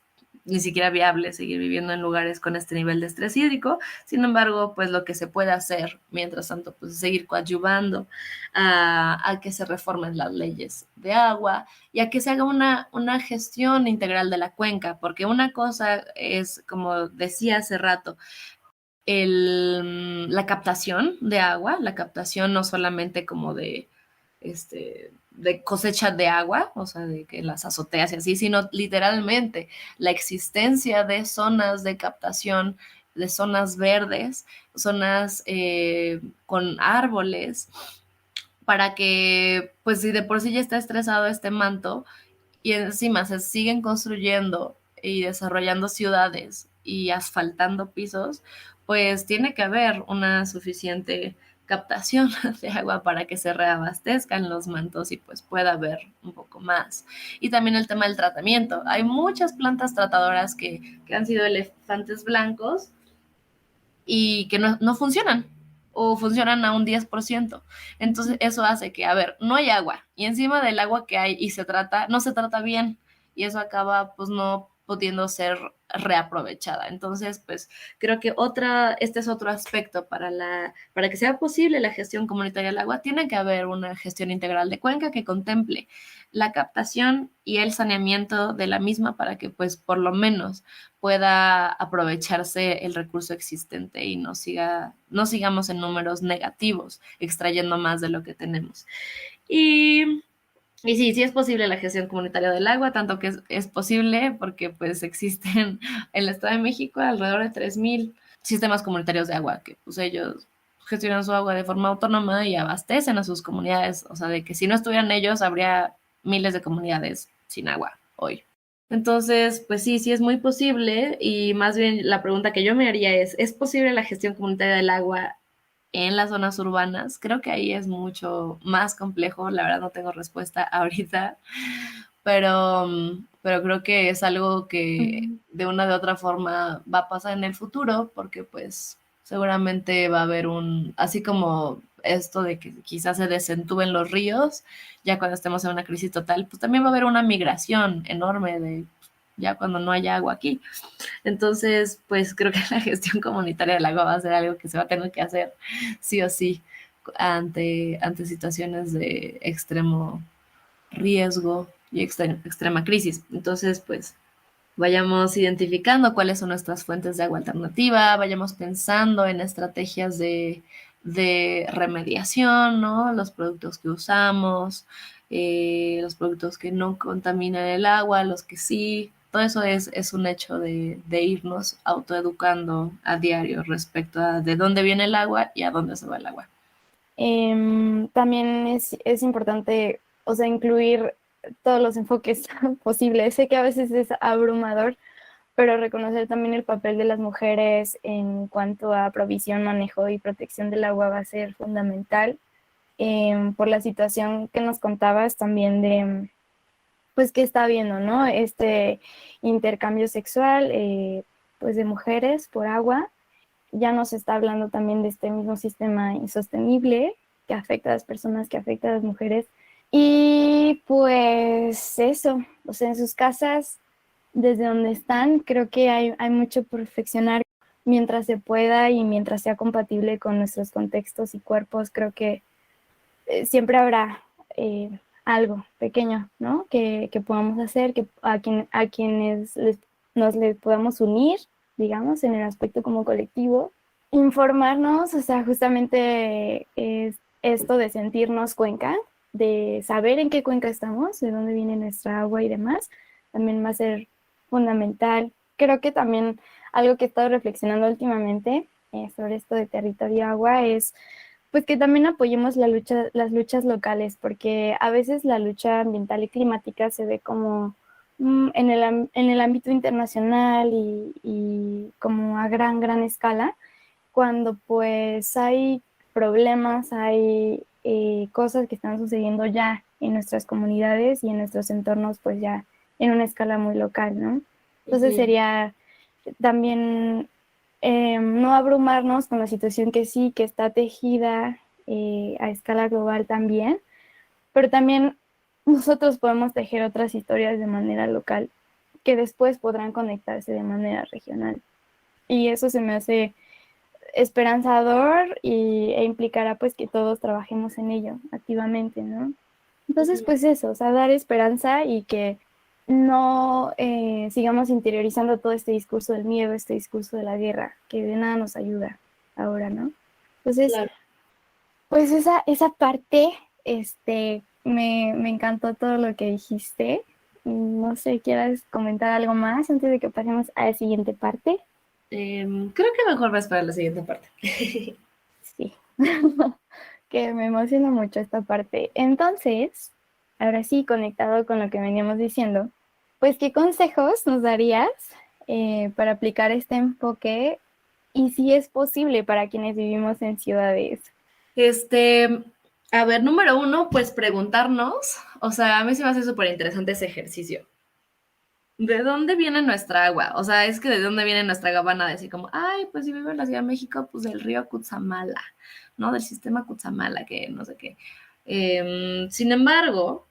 ni siquiera viable seguir viviendo en lugares con este nivel de estrés hídrico. Sin embargo, pues lo que se puede hacer, mientras tanto, pues seguir coadyuvando a que se reformen las leyes de agua y a que se haga una gestión integral de la cuenca, porque una cosa es, como decía hace rato, la captación de agua, la captación no solamente como de cosecha de agua, o sea, de que las azoteas y así, sino literalmente la existencia de zonas de captación, de zonas verdes, zonas con árboles, para que, pues si de por sí ya está estresado este manto y encima se siguen construyendo y desarrollando ciudades y asfaltando pisos, pues tiene que haber una suficiente captación de agua para que se reabastezcan los mantos y pues pueda haber un poco más. Y también el tema del tratamiento. Hay muchas plantas tratadoras que han sido elefantes blancos y que no funcionan o funcionan a un 10%. Entonces eso hace que, a ver, no hay agua y encima del agua que hay y no se trata bien y eso acaba pues no pudiendo ser reaprovechada. Entonces, pues creo que este es otro aspecto para que sea posible la gestión comunitaria del agua, tiene que haber una gestión integral de cuenca que contemple la captación y el saneamiento de la misma para que pues por lo menos pueda aprovecharse el recurso existente y no sigamos en números negativos, extrayendo más de lo que tenemos. Y sí es posible la gestión comunitaria del agua, tanto que es posible porque pues existen en el Estado de México alrededor de 3,000 sistemas comunitarios de agua, que pues ellos gestionan su agua de forma autónoma y abastecen a sus comunidades, o sea, de que si no estuvieran ellos habría miles de comunidades sin agua hoy. Entonces, pues sí es muy posible y más bien la pregunta que yo me haría ¿es posible la gestión comunitaria del agua en las zonas urbanas? Creo que ahí es mucho más complejo, la verdad no tengo respuesta ahorita, pero creo que es algo que de una de otra forma va a pasar en el futuro, porque pues seguramente va a haber así como esto de que quizás se desentuben los ríos, ya cuando estemos en una crisis total, pues también va a haber una migración enorme de ya cuando no haya agua aquí. Entonces, pues creo que la gestión comunitaria del agua va a ser algo que se va a tener que hacer sí o sí ante situaciones de extremo riesgo y extrema crisis. Entonces, pues vayamos identificando cuáles son nuestras fuentes de agua alternativa, vayamos pensando en estrategias de remediación, ¿no? Los productos que usamos, los productos que no contaminan el agua, los que sí. Todo eso es un hecho de irnos autoeducando a diario respecto a de dónde viene el agua y a dónde se va el agua. También es importante, o sea, incluir todos los enfoques posibles. Sé que a veces es abrumador, pero reconocer también el papel de las mujeres en cuanto a provisión, manejo y protección del agua va a ser fundamental. Por la situación que nos contabas también de, pues, que está habiendo, ¿no? Este intercambio sexual, pues, de mujeres por agua. Ya nos está hablando también de este mismo sistema insostenible que afecta a las personas, que afecta a las mujeres. Y pues eso, o sea, en sus casas, desde donde están, creo que hay mucho por perfeccionar mientras se pueda y mientras sea compatible con nuestros contextos y cuerpos. Creo que siempre habrá algo pequeño, ¿no? Que podamos hacer, que a quienes nos les podamos unir, digamos, en el aspecto como colectivo. Informarnos, o sea, justamente es esto de sentirnos cuenca, de saber en qué cuenca estamos, de dónde viene nuestra agua y demás, también va a ser fundamental. Creo que también algo que he estado reflexionando últimamente sobre esto de territorio agua es pues que también apoyemos las luchas locales, porque a veces la lucha ambiental y climática se ve como en el ámbito internacional y como a gran escala, cuando pues hay problemas, hay cosas que están sucediendo ya en nuestras comunidades y en nuestros entornos, pues ya en una escala muy local, ¿no? Entonces sería también no abrumarnos con la situación que sí, que está tejida a escala global también, pero también nosotros podemos tejer otras historias de manera local que después podrán conectarse de manera regional. Y eso se me hace esperanzador e implicará pues que todos trabajemos en ello activamente, ¿no? Entonces pues eso, o sea, dar esperanza y que no sigamos interiorizando todo este discurso del miedo, este discurso de la guerra, que de nada nos ayuda ahora, ¿no? Entonces, Claro. pues esa parte, me encantó todo lo que dijiste. No sé, ¿quieras comentar algo más antes de que pasemos a la siguiente parte? Creo que mejor vas para la siguiente parte. Sí, que me emociona mucho esta parte. Entonces, ahora sí, conectado con lo que veníamos diciendo, pues, ¿qué consejos nos darías para aplicar este enfoque y si es posible para quienes vivimos en ciudades? A ver, número uno, pues preguntarnos, o sea, a mí se me hace súper interesante ese ejercicio. ¿De dónde viene nuestra agua? O sea, es que de dónde viene nuestra agua van a decir como, ay, pues si vivo en la Ciudad de México, pues del río Cutzamala, ¿no? Del sistema Cutzamala, que no sé qué. Sin embargo,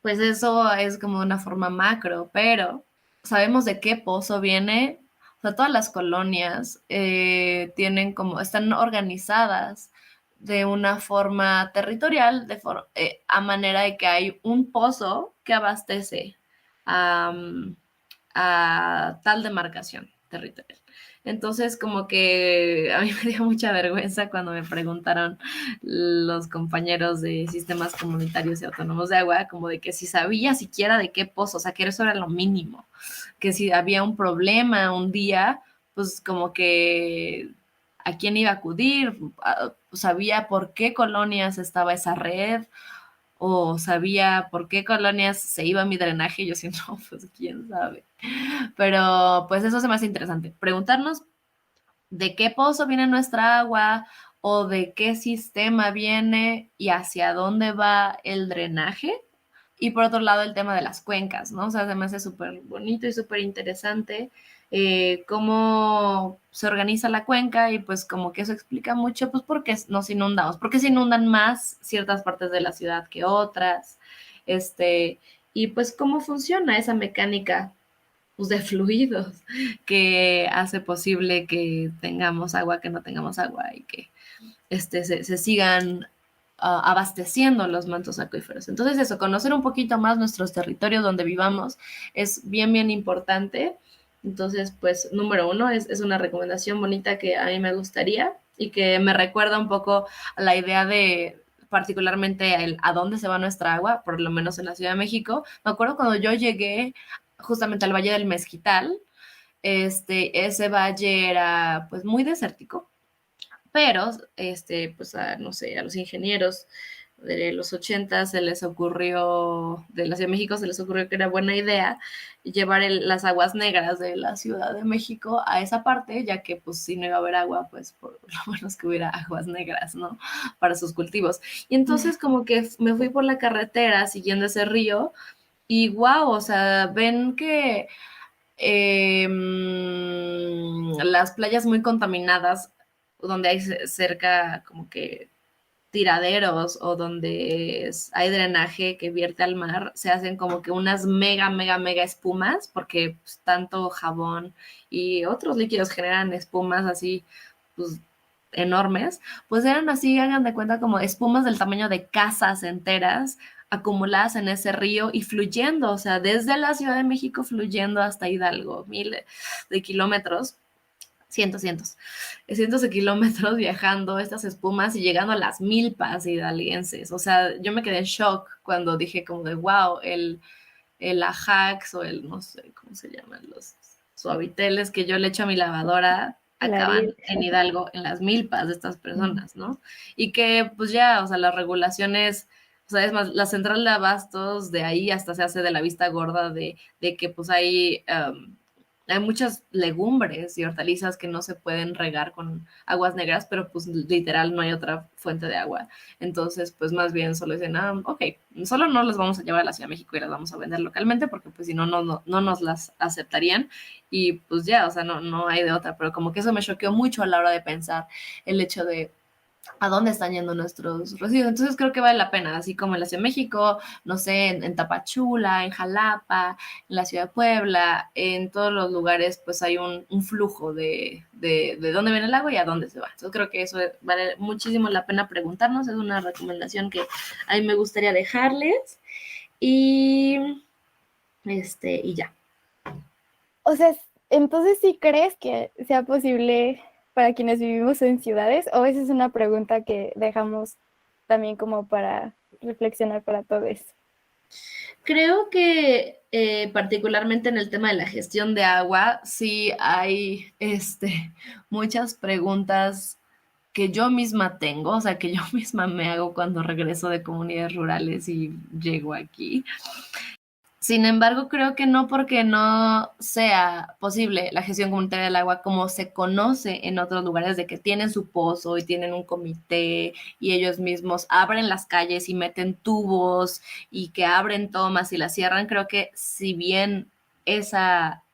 pues eso es como una forma macro, pero sabemos de qué pozo viene. O sea, todas las colonias tienen como, están organizadas de una forma territorial, a manera de que hay un pozo que abastece a, a tal demarcación territorial. Entonces, como que a mí me dio mucha vergüenza cuando me preguntaron los compañeros de sistemas comunitarios y autónomos de agua, como de que si sabía siquiera de qué pozo, o sea, que eso era lo mínimo, que si había un problema un día, pues como que a quién iba a acudir, sabía por qué colonias estaba esa red, o sabía por qué colonias se iba mi drenaje, y yo siento, no, pues quién sabe. Pero pues eso se me hace interesante. Preguntarnos de qué pozo viene nuestra agua o de qué sistema viene y hacia dónde va el drenaje. Y por otro lado, el tema de las cuencas, ¿no? O sea, se me hace súper bonito y súper interesante cómo se organiza la cuenca y pues como que eso explica mucho, pues por qué nos inundamos, por qué se inundan más ciertas partes de la ciudad que otras, y pues cómo funciona esa mecánica pues, de fluidos que hace posible que tengamos agua, que no tengamos agua y que se sigan abasteciendo los mantos acuíferos. Entonces eso, conocer un poquito más nuestros territorios donde vivamos es bien, bien importante. Entonces, pues, número uno, es una recomendación bonita que a mí me gustaría y que me recuerda un poco a la idea de particularmente a dónde se va nuestra agua, por lo menos en la Ciudad de México. Me acuerdo cuando yo llegué justamente al Valle del Mezquital, ese valle era pues muy desértico, pero pues no sé, a los ingenieros de los 80 se les ocurrió, de la Ciudad de México se les ocurrió que era buena idea llevar las aguas negras de la Ciudad de México a esa parte, ya que pues si no iba a haber agua, pues por lo menos que hubiera aguas negras, ¿no? Para sus cultivos. Y entonces como que me fui por la carretera siguiendo ese río y wow, o sea, ven que las playas muy contaminadas, donde hay cerca como que tiraderos o donde hay drenaje que vierte al mar, se hacen como que unas mega, mega, mega espumas, porque pues, tanto jabón y otros líquidos generan espumas así, pues enormes, pues eran así, hagan de cuenta, como espumas del tamaño de casas enteras acumuladas en ese río y fluyendo, o sea, desde la Ciudad de México fluyendo hasta Hidalgo, miles de kilómetros, cientos de kilómetros viajando estas espumas y llegando a las milpas hidalguenses. O sea, yo me quedé en shock cuando dije como de, wow, el Ajax o el, no sé cómo se llaman, los suaviteles que yo le echo a mi lavadora acaban en Hidalgo en las milpas de estas personas, ¿no? Y que pues ya, o sea, las regulaciones, o sea, es más, la central de abastos de ahí hasta se hace de la vista gorda de que pues hay Hay muchas legumbres y hortalizas que no se pueden regar con aguas negras, pero pues literal no hay otra fuente de agua. Entonces, pues más bien solo dicen, ok, solo no las vamos a llevar a la Ciudad de México y las vamos a vender localmente porque pues si no, no nos las aceptarían y pues ya, o sea, no hay de otra. Pero como que eso me choqueó mucho a la hora de pensar el hecho de a dónde están yendo nuestros residuos. Entonces creo que vale la pena, así como en la Ciudad de México, no sé, en Tapachula, en Jalapa, en la Ciudad de Puebla, en todos los lugares pues hay un flujo de dónde viene el agua y a dónde se va. Entonces creo que eso vale muchísimo la pena preguntarnos, es una recomendación que a mí me gustaría dejarles y y ya. O sea, entonces sí crees que sea posible para quienes vivimos en ciudades, o esa es una pregunta que dejamos también como para reflexionar para todos. Creo que particularmente en el tema de la gestión de agua, sí hay muchas preguntas que yo misma tengo, o sea, que yo misma me hago cuando regreso de comunidades rurales y llego aquí. Sin embargo, creo que no porque no sea posible la gestión comunitaria del agua como se conoce en otros lugares de que tienen su pozo y tienen un comité y ellos mismos abren las calles y meten tubos y que abren tomas y las cierran. Creo que si bien esa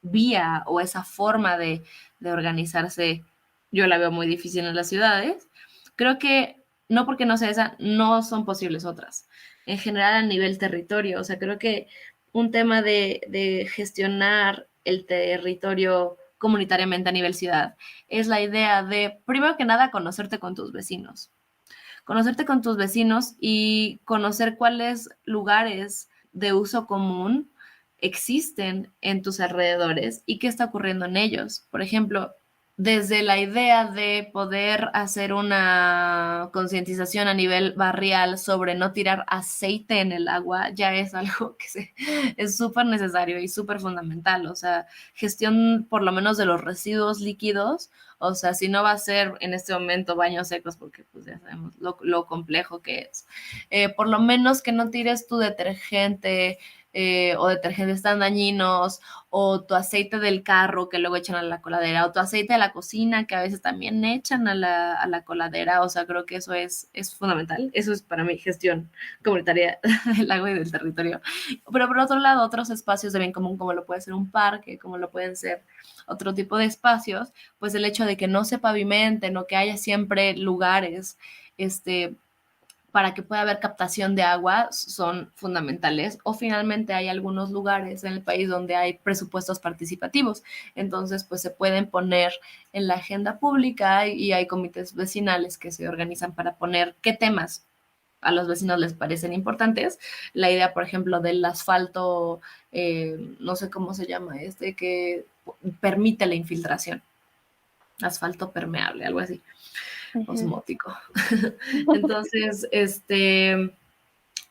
vía o esa forma de organizarse yo la veo muy difícil en las ciudades, creo que no porque no sea esa, no son posibles otras. En general a nivel territorio, o sea, creo que un tema de gestionar el territorio comunitariamente a nivel ciudad es la idea de, primero que nada, conocerte con tus vecinos y conocer cuáles lugares de uso común existen en tus alrededores y qué está ocurriendo en ellos. Por ejemplo, desde la idea de poder hacer una concientización a nivel barrial sobre no tirar aceite en el agua, ya es algo que es súper necesario y súper fundamental. O sea, gestión por lo menos de los residuos líquidos. O sea, si no va a ser en este momento baños secos, porque pues ya sabemos lo complejo que es. Por lo menos que no tires tu detergente o detergentes tan dañinos, o tu aceite del carro que luego echan a la coladera, o tu aceite de la cocina que a veces también echan a la coladera. O sea, creo que eso es fundamental. Eso es para mí gestión comunitaria del agua y del territorio. Pero por otro lado, otros espacios de bien común, como lo puede ser un parque, como lo pueden ser otro tipo de espacios, pues el hecho de que no se pavimenten o que haya siempre lugares para que pueda haber captación de agua son fundamentales. O finalmente hay algunos lugares en el país donde hay presupuestos participativos, entonces pues se pueden poner en la agenda pública y hay comités vecinales que se organizan para poner qué temas a los vecinos les parecen importantes. La idea, por ejemplo, del asfalto, no sé cómo se llama que permite la infiltración, asfalto permeable, algo así, Ujú. osmótico. Entonces,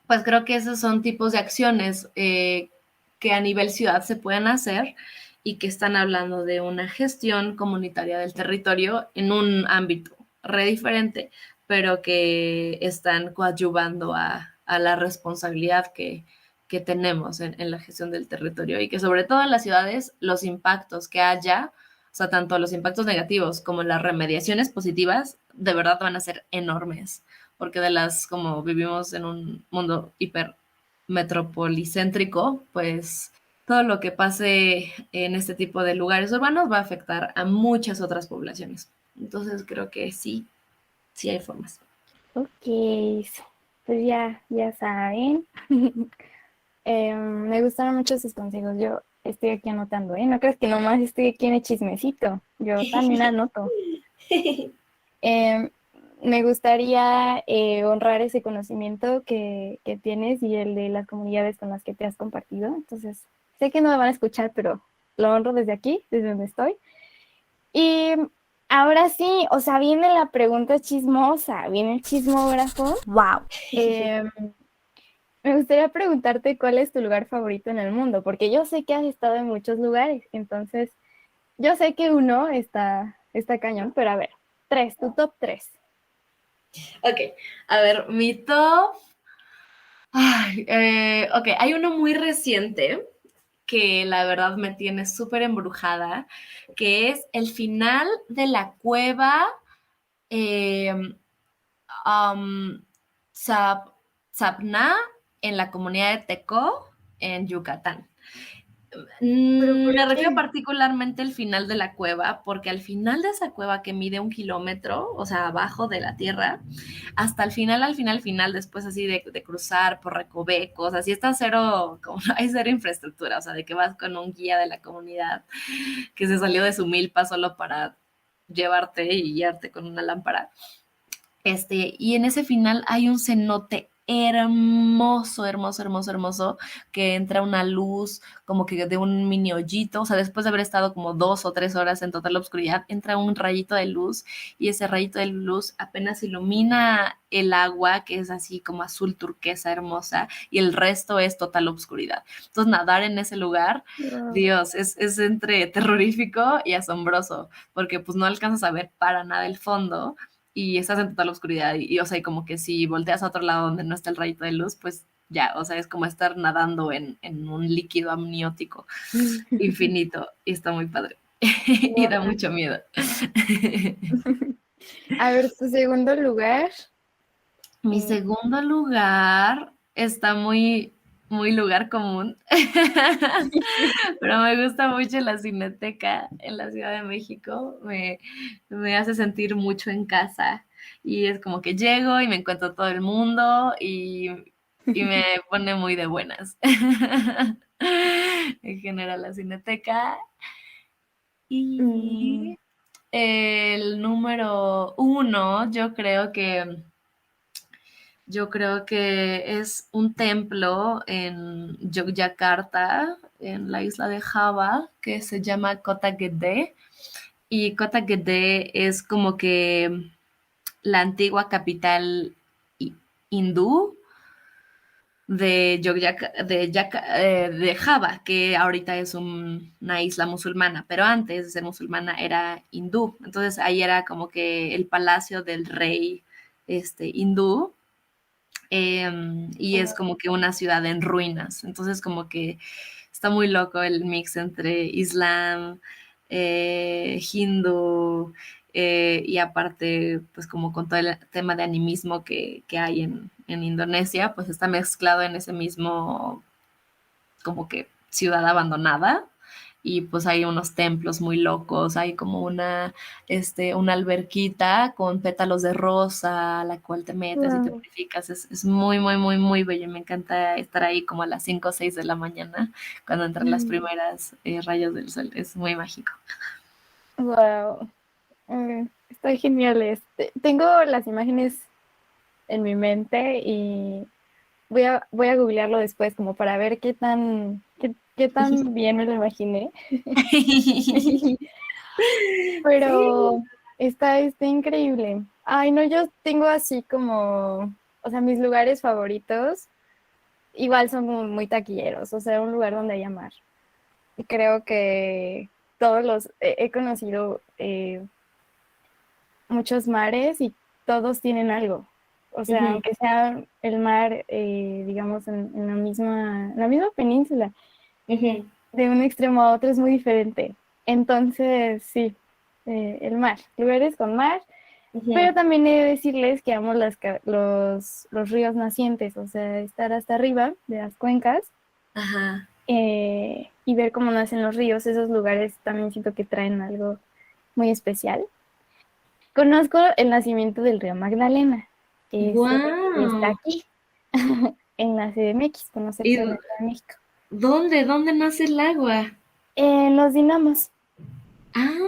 pues creo que esos son tipos de acciones que a nivel ciudad se pueden hacer y que están hablando de una gestión comunitaria del territorio en un ámbito re diferente, pero que están coadyuvando a la responsabilidad que tenemos en la gestión del territorio y que sobre todo en las ciudades los impactos que haya, o sea, tanto los impactos negativos como las remediaciones positivas, de verdad van a ser enormes porque como vivimos en un mundo hiper metropolicéntrico, pues todo lo que pase en este tipo de lugares urbanos va a afectar a muchas otras poblaciones. Entonces creo que sí hay formas. Ok, pues ya saben. Me gustaron mucho sus consejos. Yo estoy aquí anotando, ¿eh? No crees que nomás estoy aquí en el chismecito. Yo también anoto. Em, Me gustaría honrar ese conocimiento que tienes y el de las comunidades con las que te has compartido. Entonces, sé que no me van a escuchar, pero lo honro desde aquí, desde donde estoy. Y ahora sí, o sea, viene la pregunta chismosa, viene el chismógrafo. Wow. Em, Me gustaría preguntarte cuál es tu lugar favorito en el mundo, porque yo sé que has estado en muchos lugares, entonces yo sé que uno está cañón, pero a ver, tres, tu top tres. Ok, a ver, mi top. Ay, ok, hay uno muy reciente que la verdad me tiene súper embrujada, que es el final de la cueva eh, um, Tzapná en la comunidad de Tecó, en Yucatán. ¿Pero por Me refiero qué? particularmente al final de la cueva, porque al final de esa cueva que mide 1 kilómetro, o sea, abajo de la tierra, hasta el final, al final, después así de cruzar por recovecos, así está cero, como no hay cero infraestructura, o sea, de que vas con un guía de la comunidad que se salió de su milpa solo para llevarte y guiarte con una lámpara. Y en ese final hay un cenote hermoso, hermoso, hermoso, hermoso, que entra una luz como que de un mini hoyito, o sea, después de haber estado como 2 o 3 horas en total oscuridad, entra un rayito de luz y ese rayito de luz apenas ilumina el agua, que es así como azul turquesa hermosa, y el resto es total oscuridad. Entonces, nadar en ese lugar, Wow. Dios, es entre terrorífico y asombroso, porque pues no alcanzas a ver para nada el fondo, y estás en total oscuridad o sea, y como que si volteas a otro lado donde no está el rayito de luz, pues ya, o sea, es como estar nadando en un líquido amniótico infinito y está muy padre y da Wow. mucho miedo. A ver, tu segundo lugar. Mi eh, segundo lugar está muy, muy lugar común, pero me gusta mucho la Cineteca en la Ciudad de México. Me hace sentir mucho en casa y es como que llego y me encuentro todo el mundo y me pone muy de buenas. En general la Cineteca. mm, Y el número uno, yo creo que es un templo en Yogyakarta, en la isla de Java, que se llama Kota Gede. Y Kota Gede es como que la antigua capital hindú de Java, que ahorita es una isla musulmana, pero antes de ser musulmana era hindú. Entonces ahí era como que el palacio del rey hindú, y es como que una ciudad en ruinas. Entonces como que está muy loco el mix entre islam, hindú, y aparte, pues como con todo el tema de animismo que hay en Indonesia, pues está mezclado en ese mismo como que ciudad abandonada. Y pues hay unos templos muy locos, hay como una alberquita con pétalos de rosa, a la cual te metes y te wow. purificas. Es muy, muy, muy, muy bello. Me encanta estar ahí como a las 5 o 6 de la mañana, cuando entran las primeras rayos del sol. Es muy mágico. Wow. Está genial. Tengo las imágenes en mi mente y voy a googlearlo después como para ver qué tan bien me lo imaginé. Sí. Pero está increíble. Ay, no, yo tengo así como, o sea, mis lugares favoritos igual son como muy taquilleros, o sea, un lugar donde haya mar. Y creo que he conocido muchos mares y todos tienen algo. O sea, Ujú, aunque sea el mar, digamos, en la misma península, ujú, de un extremo a otro es muy diferente. Entonces, sí, el mar, lugares con mar, ujú. pero también he de decirles que amo los ríos nacientes, o sea, estar hasta arriba de las cuencas Ajá. y ver cómo nacen los ríos, esos lugares también siento que traen algo muy especial. Conozco el nacimiento del río Magdalena. Ese está Guau. aquí, en la CDMX, como ¿Y cerca de la Ciudad de México. dónde nace el agua? En los dinamos. Ah,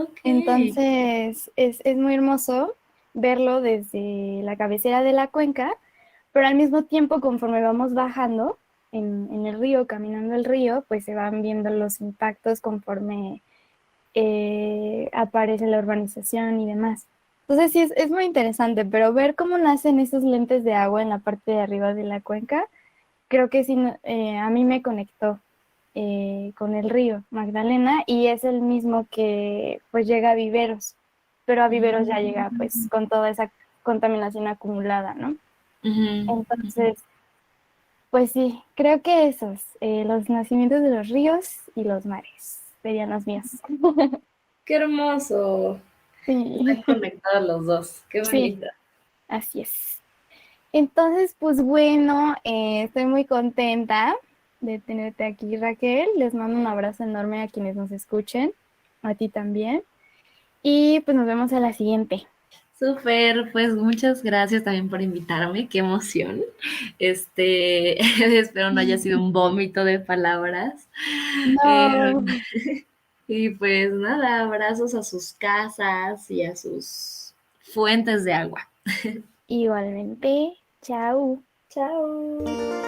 ok. Entonces, es muy hermoso verlo desde la cabecera de la cuenca, pero al mismo tiempo, conforme vamos bajando en el río, caminando el río, pues se van viendo los impactos conforme aparece la urbanización y demás. Entonces sí, es muy interesante, pero ver cómo nacen esos lentes de agua en la parte de arriba de la cuenca, creo que sí, a mí me conectó con el río Magdalena y es el mismo que pues llega a Viveros, pero a Viveros ya llega pues con toda esa contaminación acumulada, ¿no? Ujú, ujú. Entonces, Pues sí, creo que esos, los nacimientos de los ríos y los mares, serían los míos. ¡Qué hermoso! Están Sí, conectados los dos. ¡Qué sí, bonito! así es. Entonces, pues bueno, estoy muy contenta de tenerte aquí, Raquel. Les mando un abrazo enorme a quienes nos escuchen, a ti también. Y pues nos vemos a la siguiente. Súper, pues muchas gracias también por invitarme, qué emoción. Espero no haya sido un vómito de palabras. Eh, No, y pues nada, abrazos a sus casas y a sus fuentes de agua. igualmente. Chao. Chao.